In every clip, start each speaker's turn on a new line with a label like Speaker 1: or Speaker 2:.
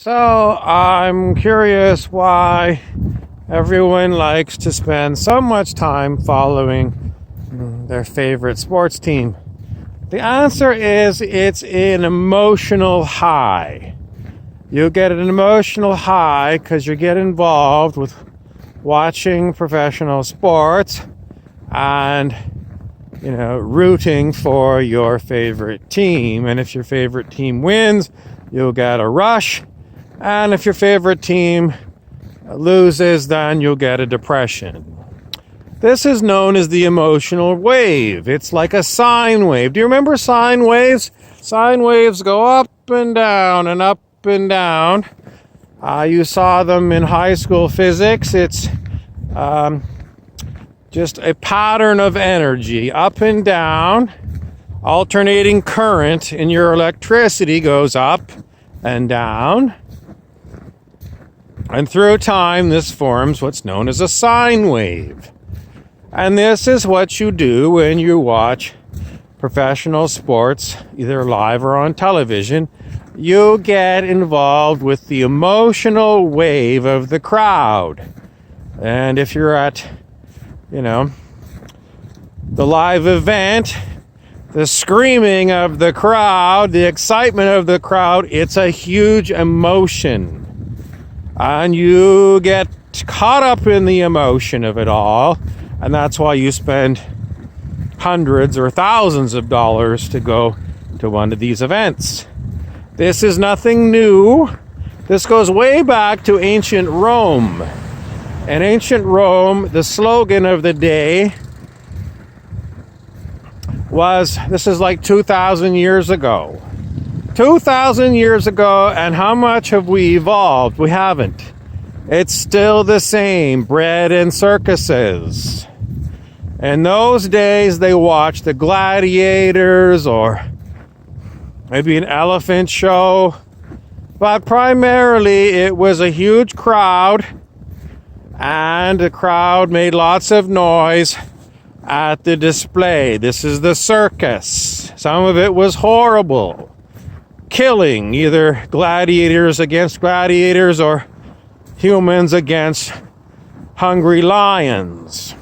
Speaker 1: So I'm curious why everyone likes to spend so much time following their favorite sports team. The answer is it's an emotional high. You get an emotional high because you get involved with watching professional sports and rooting for your favorite team. And if your favorite team wins, you'll get a rush. And if your favorite team loses, then you'll get a depression. This is known as the emotional wave. It's like a sine wave. Do you remember sine waves? Sine waves go up and down and up and down. You saw them in high school physics. It's just a pattern of energy, up and down. Alternating current in your electricity goes up and down. And through time, this forms what's known as a sine wave. And this is what you do when you watch professional sports, either live or on television. You get involved with the emotional wave of the crowd. And if you're at, the live event, the screaming of the crowd, the excitement of the crowd, it's a huge emotion. And you get caught up in the emotion of it all. And that's why you spend hundreds or thousands of dollars to go to one of these events. This is nothing new. This goes way back to ancient Rome. In ancient Rome, the slogan of the day was, this is like 2,000 years ago. 2,000 years ago, and how much have we evolved? We haven't. It's still the same, bread and circuses. In those days, they watched the gladiators or maybe an elephant show. But primarily, it was a huge crowd, and the crowd made lots of noise at the display. This is the circus. Some of it was horrible. Killing either gladiators against gladiators or humans against hungry lions.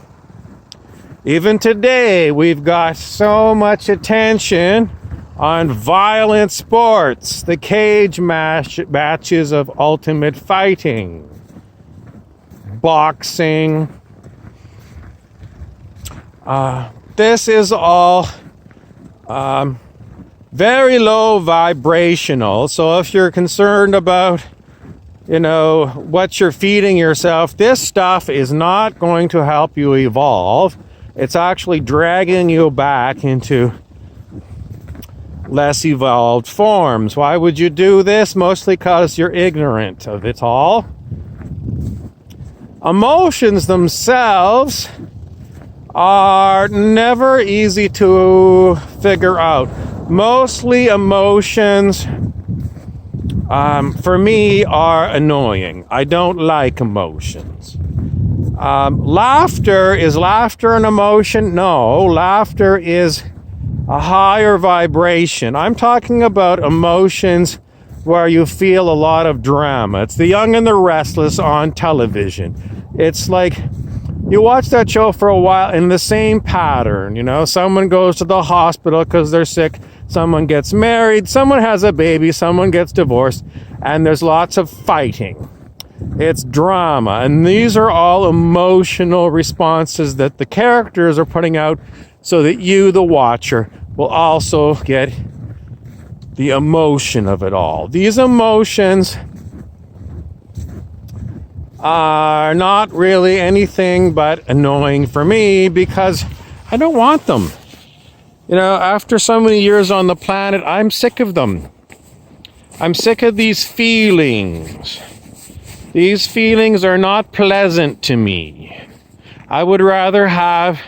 Speaker 1: Even today, we've got so much attention on violent sports, the cage matches of ultimate fighting, boxing. This is all very low vibrational. So if you're concerned about, what you're feeding yourself, this stuff is not going to help you evolve. It's actually dragging you back into less evolved forms. Why would you do this? Mostly because you're ignorant of it all. Emotions themselves are never easy to figure out. Mostly emotions, for me, are annoying. I don't like emotions. Laughter, is laughter an emotion? No, laughter is a higher vibration. I'm talking about emotions where you feel a lot of drama. It's The Young and the Restless on television. It's like you watch that show for a while in the same pattern. Someone goes to the hospital because they're sick. Someone gets married. Someone has a baby. Someone gets divorced. And there's lots of fighting. It's drama. And these are all emotional responses that the characters are putting out so that you, the watcher, will also get the emotion of it all. These emotions are not really anything but annoying for me because I don't want them. After so many years on the planet, I'm sick of them. I'm sick of these feelings. These feelings are not pleasant to me. I would rather have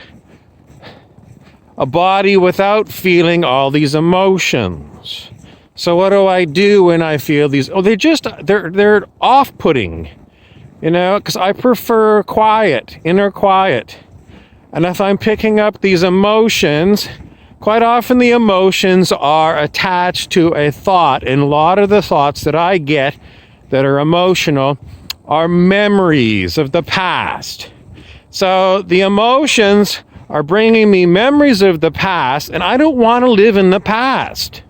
Speaker 1: a body without feeling all these emotions. So what do I do when I feel these? Oh, they're off-putting. Because I prefer quiet, inner quiet. And if I'm picking up these emotions, quite often the emotions are attached to a thought. And a lot of the thoughts that I get that are emotional are memories of the past. So the emotions are bringing me memories of the past, and I don't want to live in the past.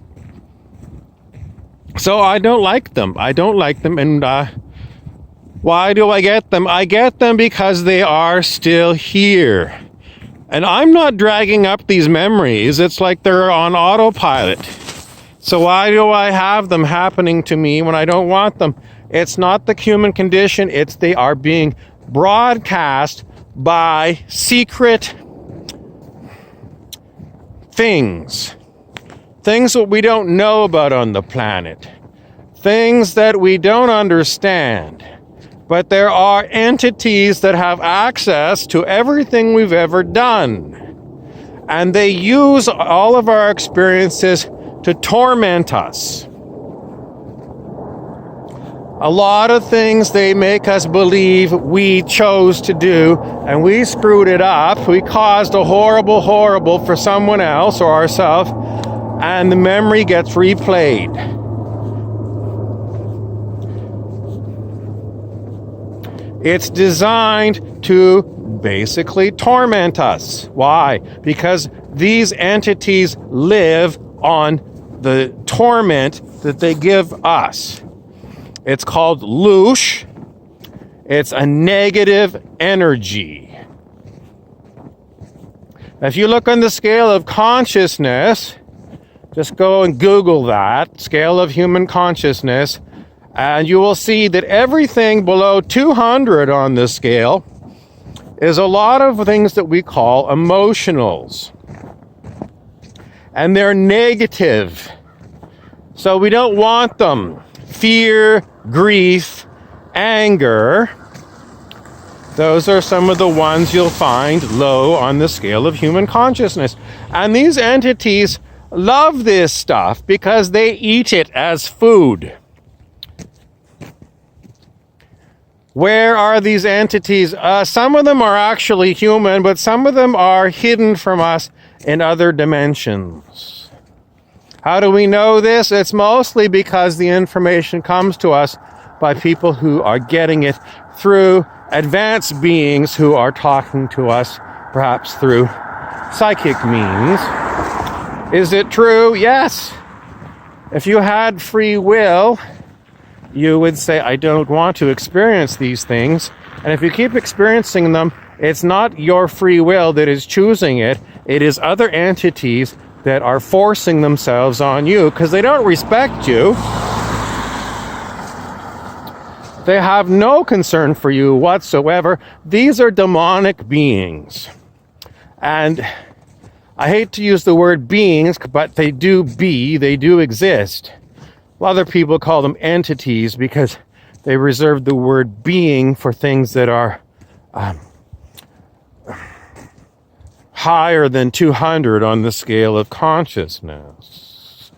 Speaker 1: So I don't like them. And why do I get them? I get them because they are still here. And I'm not dragging up these memories. It's like they're on autopilot. So why do I have them happening to me when I don't want them? It's not the human condition. It's they are being broadcast by secret things. Things that we don't know about on the planet. Things that we don't understand. But there are entities that have access to everything we've ever done. And they use all of our experiences to torment us. A lot of things they make us believe we chose to do, and we screwed it up. We caused a horrible for someone else or ourselves, and the memory gets replayed. It's designed to basically torment us. Why? Because these entities live on the torment that they give us. It's called loosh. It's a negative energy. If you look on the scale of consciousness, just go and Google that, scale of human consciousness, and you will see that everything below 200 on this scale is a lot of things that we call emotionals. And they're negative. So we don't want them. Fear, grief, anger. Those are some of the ones you'll find low on the scale of human consciousness. And these entities love this stuff because they eat it as food. Where are these entities? Some of them are actually human, but some of them are hidden from us in other dimensions. How do we know this? It's mostly because the information comes to us by people who are getting it through advanced beings who are talking to us, perhaps through psychic means. Is it true? Yes. If you had free will, you would say, I don't want to experience these things. And if you keep experiencing them, it's not your free will that is choosing it. It is other entities that are forcing themselves on you because they don't respect you. They have no concern for you whatsoever. These are demonic beings. And I hate to use the word beings, but they do exist. Other people call them entities because they reserve the word being for things that are higher than 200 on the scale of consciousness.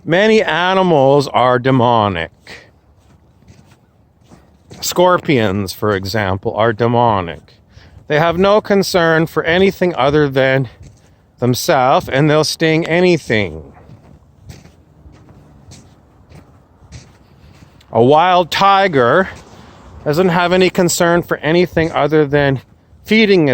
Speaker 1: Many animals are demonic. Scorpions, for example, are demonic. They have no concern for anything other than themselves, and they'll sting anything. A wild tiger doesn't have any concern for anything other than feeding